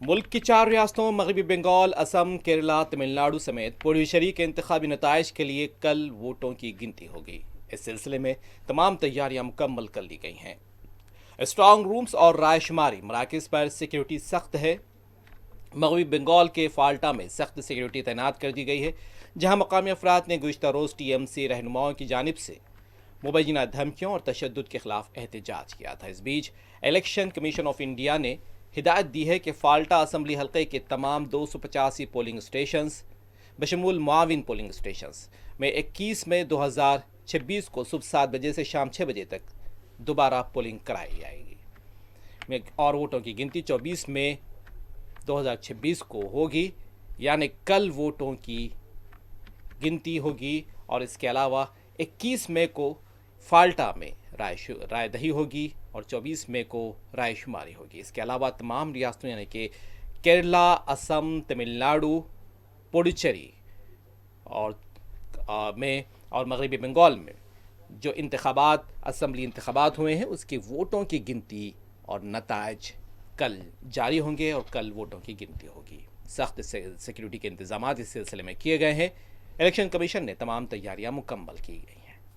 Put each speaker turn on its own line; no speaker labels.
ملک کی 4 ریاستوں مغربی بنگال، اسم، کیرلا، تمل ناڈو سمیت پڈوچیری کے انتخابی نتائج کے لیے کل ووٹوں کی گنتی ہوگی۔ اس سلسلے میں تمام تیاریاں مکمل کر لی گئی ہیں۔ اسٹرانگ رومز اور رائے شماری مراکز پر سیکیورٹی سخت ہے۔ مغربی بنگال کے فالٹا میں سخت سیکیورٹی تعینات کر دی گئی ہے، جہاں مقامی افراد نے گزشتہ روز ٹی ایم سی رہنماؤں کی جانب سے مبینہ دھمکیوں اور تشدد کے خلاف احتجاج کیا تھا۔ اس بیچ الیکشن کمیشن آف انڈیا نے ہدایت دی ہے کہ فالٹا اسمبلی حلقے کے تمام 285 پولنگ اسٹیشنز بشمول معاون پولنگ اسٹیشنز میں 21 مئی 2026 کو صبح 7 بجے سے شام 6 بجے تک دوبارہ پولنگ کرائی جائے گی اور ووٹوں کی گنتی 24 مئی 2026 کو ہوگی، یعنی کل ووٹوں کی گنتی ہوگی، اور اس کے علاوہ 21 مئی کو فالٹا میں رائے دہی ہوگی اور 24 مئی کو رائے شماری ہوگی۔ اس کے علاوہ تمام ریاستوں یعنی کہ کیرلا، اسم، تمل ناڈو، پڈوچیری اور مغربی بنگال میں جو اسمبلی انتخابات ہوئے ہیں اس کی ووٹوں کی گنتی اور نتائج کل جاری ہوں گے اور کل ووٹوں کی گنتی ہوگی۔ سخت سیکیورٹی کے انتظامات اس سلسلے میں کیے گئے ہیں۔ الیکشن کمیشن نے تمام تیاریاں مکمل کی گئی۔